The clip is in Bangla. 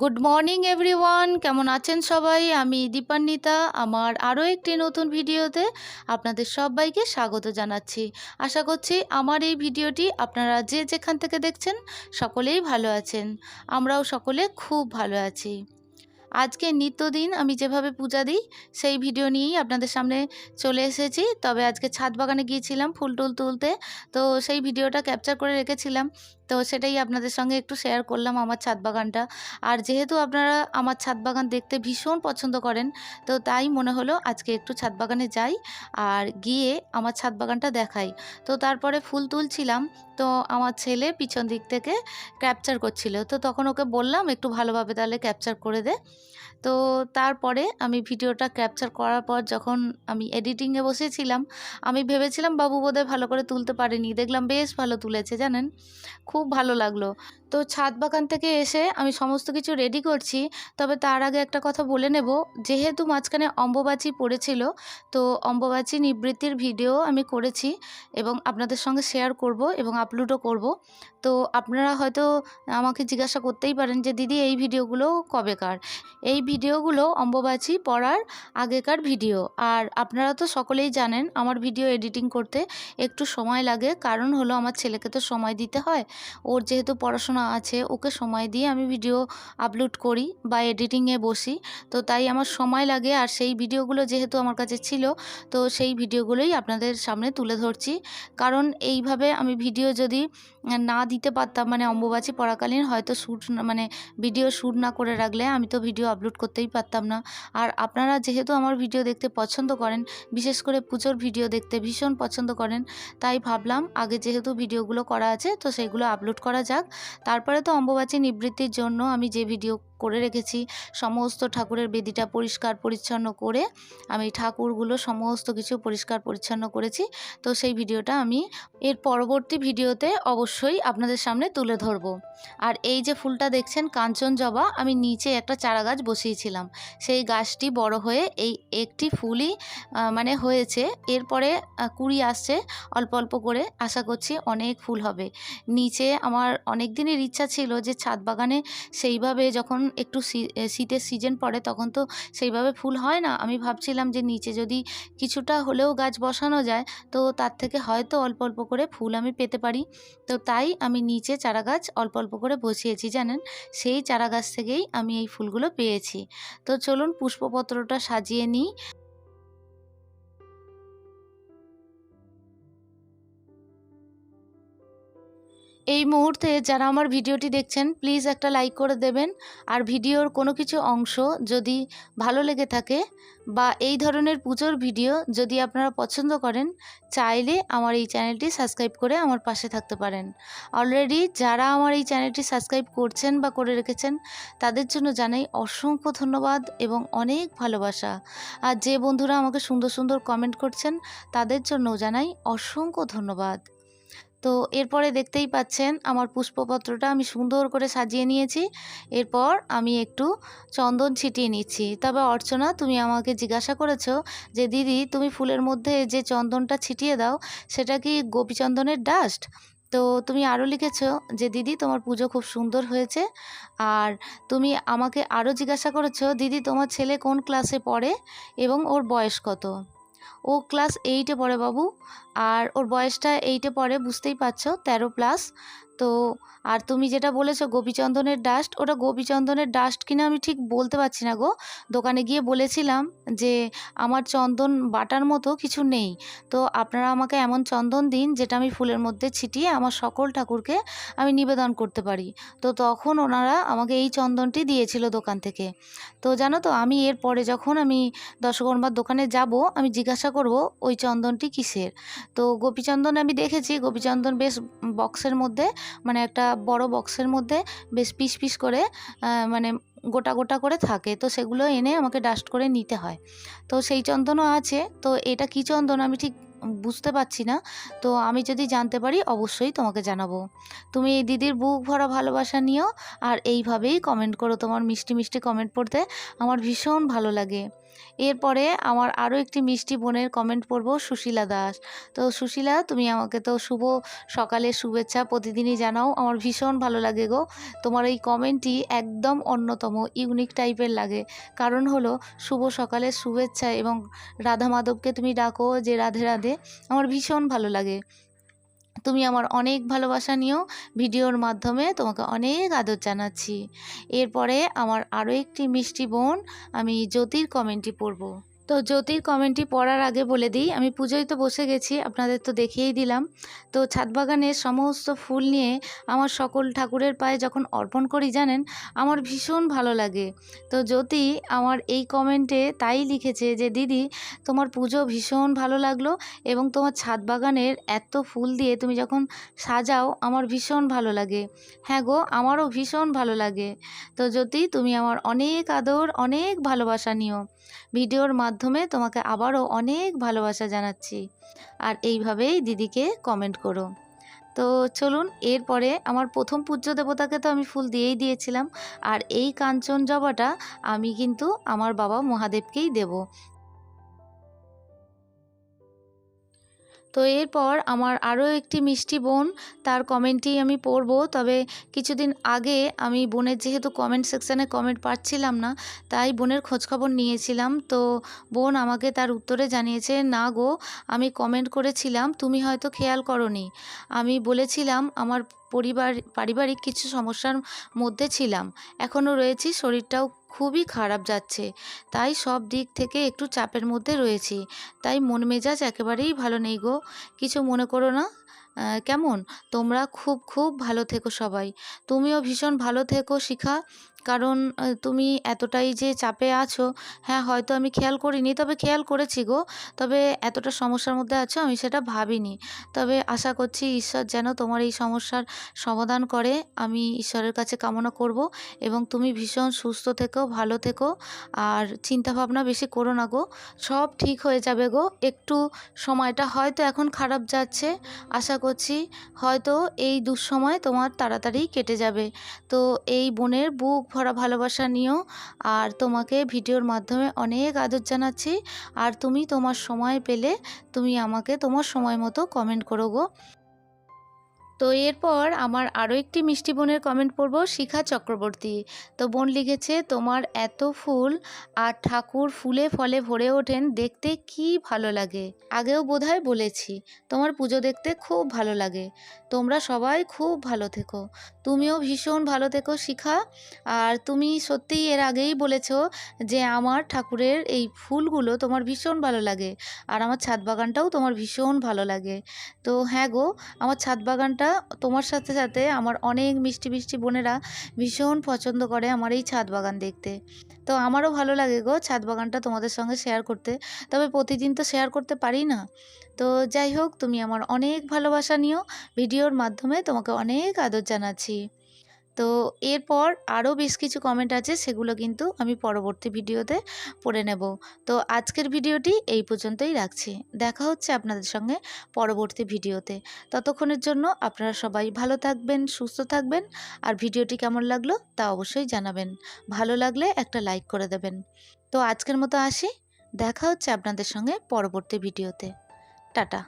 গুড মর্নিং এভরিওয়ান, কেমন আছেন সবাই? আমি দীপান্বিতা। আমার আরও একটি নতুন ভিডিওতে আপনাদের সবাইকে স্বাগত জানাচ্ছি। আশা করছি আমার এই ভিডিওটি আপনারা যে যেখান থেকে দেখছেন সকলেই ভালো আছেন। আমরাও সকলে খুব ভালো আছি। আজকে নিত্যদিন আমি যেভাবে পূজা দিই সেই ভিডিও নিয়েই আপনাদের সামনে চলে এসেছি। তবে আজকে ছাদ বাগানে গিয়েছিলাম ফুল টুল তুলতে, তো সেই ভিডিওটা ক্যাপচার করে রেখেছিলাম। তো সেটাই আপনাদের সঙ্গে একটু শেয়ার করলাম, আমার ছাদ বাগানটা। আর যেহেতু আপনারা আমার ছাদ বাগান দেখতে ভীষণ পছন্দ করেন, তো তাই মনে হলো আজকে একটু ছাদ বাগানে যাই আর গিয়ে আমার ছাদ বাগানটা দেখাই। তো তারপরে ফুল তুলছিলাম, তো আমার ছেলে পিছন দিক থেকে ক্যাপচার করছিল। তো তখন ওকে বললাম একটু ভালোভাবে তাহলে ক্যাপচার করে দে। তো তারপরে আমি ভিডিওটা ক্যাপচার করার পর যখন আমি এডিটিংয়ে বসেছিলাম, আমি ভেবেছিলাম বাবু বোধহয় ভালো করে তুলতে পারেনি, দেখলাম বেশ ভালো তুলেছে জানেন, খুব ভালো লাগলো। তো ছাদ বাগান থেকে এসে আমি সমস্ত কিছু রেডি করছি। তবে তার আগে একটা কথা বলে নেব, যেহেতু মাঝখানে অম্বুবাচী পড়েছিল, তো অম্বুবাচী নিবৃত্তির ভিডিও আমি করেছি এবং আপনাদের সঙ্গে শেয়ার করব এবং আপলোডও করব। তো আপনারা হয়তো আমাকে জিজ্ঞাসা করতেই পারেন যে দিদি এই ভিডিওগুলো কবেকার। এই ভিডিওগুলো অম্বুবাচী পড়ার আগেকার ভিডিও। আর আপনারা তো সকলেই জানেন আমার ভিডিও এডিটিং করতে একটু সময় লাগে, কারণ হলো আমার ছেলেকে তো সময় দিতে হয়। ওর যেহেতু পড়াশোনা আছে, ওকে সময় দিয়ে আমি ভিডিও আপলোড করি বা এডিটিংয়ে বসি, তো তাই আমার সময় লাগে। আর সেই ভিডিওগুলো যেহেতু আমার কাছে ছিল, তো সেই ভিডিওগুলোই আপনাদের সামনে তুলে ধরছি। কারণ এইভাবে আমি ভিডিও যদি না দিতে পারতাম, মানে অম্বুবাচী পড়াকালীন হয়তো ভিডিও শ্যুট না করে রাখলে আমি তো ভিডিও আপলোড করতেই পারতাম না। আর আপনারা যেহেতু আমার ভিডিও দেখতে পছন্দ করেন, বিশেষ করে পুজোর ভিডিও দেখতে ভীষণ পছন্দ করেন, তাই ভাবলাম আগে যেহেতু ভিডিওগুলো করা আছে তো সেইগুলো আপলোড করা যাক। তারপরে তো অম্বুবাচী নিবৃত্তির জন্য আমি যে ভিডিও করে রেখেছি, সমস্ত ঠাকুরের বেদিটা পরিষ্কার পরিচ্ছন্ন করে আমি ঠাকুরগুলো সমস্ত কিছু পরিষ্কার পরিচ্ছন্ন করেছি। তো সেই ভিডিওটা আমি এর পরবর্তী ভিডিওতে অবশ্যই আপনাদের সামনে তুলে ধরব। আর এই যে ফুলটা দেখছেন কাঞ্চন জবা, আমি নিচে একটা চারা গাছ বসিয়েছিলাম, সেই গাছটি বড় হয়ে এই একটি ফুলই হয়েছে। এরপরে কুড়ি আসছে অল্প অল্প করে, আশা করছি অনেক ফুল হবে। নিচে আমার অনেক দিনের ইচ্ছা ছিল যে ছাদ বাগানে সেইভাবে যখন একটু শীতের সিজন পড়ে তখন তো সেইভাবে ফুল হয় না, আমি ভাবছিলাম যে নিচে যদি কিছুটা হলেও গাছ বসানো যায়, তো তার থেকে হয়তো অল্প অল্প করে ফুল আমি পেতে পারি। তো তাই আমি নিচে চারা গাছ অল্প অল্প করে বসিয়েছি জানেন, সেই চারা গাছ থেকেই আমি এই ফুলগুলো পেয়েছি। তো চলুন পুষ্পপত্রটা সাজিয়ে নিই। এই মুহূর্তে যারা আমার ভিডিওটি দেখছেন প্লিজ একটা লাইক করে দেবেন। আর ভিডিওর কোনো কিছু অংশ যদি ভালো লেগে থাকে বা এই ধরনের পুজোর ভিডিও যদি আপনারা পছন্দ করেন, চাইলে আমার এই চ্যানেলটি সাবস্ক্রাইব করে আমার পাশে থাকতে পারেন। অলরেডি যারা আমার এই চ্যানেলটি সাবস্ক্রাইব করছেন বা করে রেখেছেন, তাদের জন্য জানাই অসংখ্য ধন্যবাদ এবং অনেক ভালোবাসা। আর যে বন্ধুরা আমাকে সুন্দর সুন্দর কমেন্ট করছেন, তাদের জন্যও জানাই অসংখ্য ধন্যবাদ। তো এরপরে দেখতেই পাচ্ছেন আমার পুষ্পপত্রটা আমি সুন্দর করে সাজিয়ে নিয়েছি। এরপর আমি একটু চন্দন ছিটিয়ে নিচ্ছি। তবে অর্চনা, তুমি আমাকে জিজ্ঞাসা করেছো যে দিদি তুমি ফুলের মধ্যে যে চন্দনটা ছিটিয়ে দাও সেটা কি গোপীচন্দনের ডাস্ট? তো তুমি আরও লিখেছো যে দিদি তোমার পুজো খুব সুন্দর হয়েছে। আর তুমি আমাকে আরও জিজ্ঞাসা করেছো দিদি তোমার ছেলে কোন ক্লাসে পড়ে এবং ওর বয়স কত? ও ক্লাস 8-এ পড়ে বাবু। আর ওর বয়সটা 8-এ পড়ে, বুঝতেই পারছো, 13+। তো আর তুমি যেটা বলেছো গোপীচন্দনের ডাস্ট, ওটা গোপীচন্দনের ডাস্ট কিনা আমি ঠিক বলতে পারছি না গো। দোকানে গিয়ে বলেছিলাম যে আমার চন্দন বাটার মতো কিছু নেই, তো আপনারা আমাকে এমন চন্দন দিন যেটা আমি ফুলের মধ্যে ছিটিয়ে আমার সকল ঠাকুরকে আমি নিবেদন করতে পারি। তো তখন ওনারা আমাকে এই চন্দনটি দিয়েছিল দোকান থেকে। তো জানো তো, আমি এরপরে যখন আমি দশকর্মার দোকানে যাব, আমি জিজ্ঞাসা করব ওই চন্দনটি কিসের। তো গোপীচন্দন আমি দেখেছি, গোপীচন্দন বেশ বক্সের মধ্যে, মানে একটা বড় বক্সের মধ্যে বেশ পিস পিস করে মানে গোটা গোটা করে থাকে, তো সেগুলো এনে আমাকে ডাস্ট করে নিতে হয়। তো সেই চন্দনও আছে। তো এটা কী চন্দন আমি ঠিক বুঝতে পারছি না। তো আমি যদি জানতে পারি অবশ্যই তোমাকে জানাবো। তুমি এই দিদির বুক ভরা ভালোবাসা নিও আর এইভাবেই কমেন্ট করো। তোমার মিষ্টি মিষ্টি কমেন্ট পড়তে আমার ভীষণ ভালো লাগে। এরপরে আমার আরও একটি মিষ্টি বোনের কমেন্ট পড়ব, সুশীলা দাস। তো সুশীলা, তুমি আমাকে তো শুভ সকালের শুভেচ্ছা প্রতিদিনই জানাও, আমার ভীষণ ভালো লাগে গো। তোমার এই কমেন্টটি একদম অন্যতম ইউনিক টাইপের লাগে। কারণ হলো শুভ সকালের শুভেচ্ছা এবং রাধা মাধবকে তুমি ডাকো যে রাধে রাধে, আমার ভীষণ ভালো লাগে। তুমি আমার অনেক ভালোবাসা নিও, ভিডিওর মাধ্যমে তোমাকে অনেক আদর জানাচ্ছি। এরপরে আমার আরও একটি মিষ্টি বোন, আমি জ্যোতির কমেন্টটি পড়ব। তো জ্যোতির কমেন্টটি পড়ার আগে বলে দিই, আমি পুজোয় তো বসে গেছি, আপনাদের তো দেখিয়েই দিলাম। তো ছাদ বাগানের সমস্ত ফুল নিয়ে আমার সকল ঠাকুরের পায়ে যখন অর্পণ করি জানেন, আমার ভীষণ ভালো লাগে। তো জ্যোতি আমার এই কমেন্টে তাই লিখেছে যে দিদি, তোমার পুজো ভীষণ ভালো লাগলো এবং তোমার ছাদ বাগানের এত ফুল দিয়ে তুমি যখন সাজাও আমার ভীষণ ভালো লাগে। হ্যাঁ গো, আমারও ভীষণ ভালো লাগে। তো জ্যোতি, তুমি আমার অনেক আদর, অনেক ভালোবাসা নিও। ভিডিওর মাধ্যমে তোমাকে আবারও অনেক ভালোবাসা জানাচ্ছি। আর এইভাবেই দিদিকে কমেন্ট করো। তো চলুন, এরপরে আমার প্রথম পূজ্য দেবতাকে তো আমি ফুল দিয়েই দিয়েছিলাম। আর এই কাঞ্চন জবাটা আমি কিন্তু আমার বাবা মহাদেবকেই দেব। তো এরপর আমার আরও একটি মিষ্টি বোন, তার কমেন্টটি আমি পড়ব। তবে কিছুদিন আগে আমি বোনের যেহেতু কমেন্ট সেকশানে কমেন্ট পাচ্ছিলাম না, তাই বোনের খোঁজখবর নিয়েছিলাম। তো বোন আমাকে তার উত্তরে জানিয়েছে, না গো, আমি কমেন্ট করেছিলাম, তুমি হয়তো খেয়াল করোনি। আমি বলেছিলাম আমার পারিবারিক কিছু সমস্যার মধ্যে ছিলাম, এখনও রয়েছি, শরীরটাও খুবই খারাপ যাচ্ছে, তাই সব দিক থেকে একটু চাপের মধ্যে রয়েছি, তাই মন মেজাজ একেবারেই ভালো নেই গো, কিছু মনে করো না। কেমন? তোমরা খুব খুব ভালো থেকো সবাই। তুমিও ভীষণ ভালো থেকো শিখা, কারণ তুমি এতটাই যে চাপে আছো, হ্যাঁ হয়তো আমি খেয়াল করিনি, তবে খেয়াল করেছি গো। তবে এতটা সমস্যার মধ্যে আছো আমি সেটা ভাবিনি। তবে আশা করছি ঈশ্বর যেন তোমার এই সমস্যার সমাধান করে, আমি ঈশ্বরের কাছে কামনা করব। এবং তুমি ভীষণ সুস্থ থেকো, ভালো থেকো, আর চিন্তাভাবনা বেশি করো না গো, সব ঠিক হয়ে যাবে গো। একটু সময়টা হয়তো এখন খারাপ যাচ্ছে, আশা করছি হয়তো এই দুঃসময় তোমার তাড়াতাড়ি কেটে যাবে। তো এই বোনের বুক ভরা ভালোবাসা নিও, আর তোমাকে ভিডিওর মাধ্যমে অনেক আদর জানাচ্ছি। আর তুমি তোমার সময় পেলে তুমি আমাকে তোমার সময় মতো কমেন্ট করো গো। তো এরপর আমার আরও একটি মিষ্টি বোনের কমেন্ট পড়ব, শিখা চক্রবর্তী। তো বোন লিখেছে, তোমার এত ফুল আর ঠাকুর ফুলে ফলে ভরে ওঠেন, দেখতে কি ভালো লাগে। আগেও বোধহয় বলেছি, তোমার পুজো দেখতে খুব ভালো লাগে। তোমরা সবাই খুব ভালো থেকো, তুমিও ভীষণ ভালো থেকো শিখা। আর তুমি সত্যিই এর আগেই বলেছো যে আমার ঠাকুরের এই ফুলগুলো তোমার ভীষণ ভালো লাগে, আর আমার ছাদ বাগানটাও তোমার ভীষণ ভালো লাগে। তো হ্যাঁ গো, আমার ছাদ বাগানটা তোমার সাথে সাথে আমার অনেক মিষ্টি মিষ্টি বোনেরা ভীষণ পছন্দ করে আমার এই ছাদ বাগান দেখতে। তো আমারও ভালো লাগে গো ছাদ বাগানটা তোমাদের সঙ্গে শেয়ার করতে, তবে প্রতিদিন তো শেয়ার করতে পারি না। তো যাই হোক, তুমি আমার অনেক ভালোবাসা নিও, ভিডিওর মাধ্যমে তোমাকে অনেক আদর জানাচ্ছি। তো এরপর আরও বেশ কিছু কমেন্ট আছে, সেগুলো কিন্তু আমি পরবর্তী ভিডিওতে পড়ে নেব। তো আজকের ভিডিওটি এই পর্যন্তই রাখছি, দেখা হচ্ছে আপনাদের সঙ্গে পরবর্তী ভিডিওতে। ততক্ষণের জন্য আপনারা সবাই ভালো থাকবেন, সুস্থ থাকবেন, আর ভিডিওটি কেমন লাগলো তা অবশ্যই জানাবেন। ভালো লাগলে একটা লাইক করে দেবেন। তো আজকের মতো আসি, দেখা হচ্ছে আপনাদের সঙ্গে পরবর্তী ভিডিওতে। টাটা।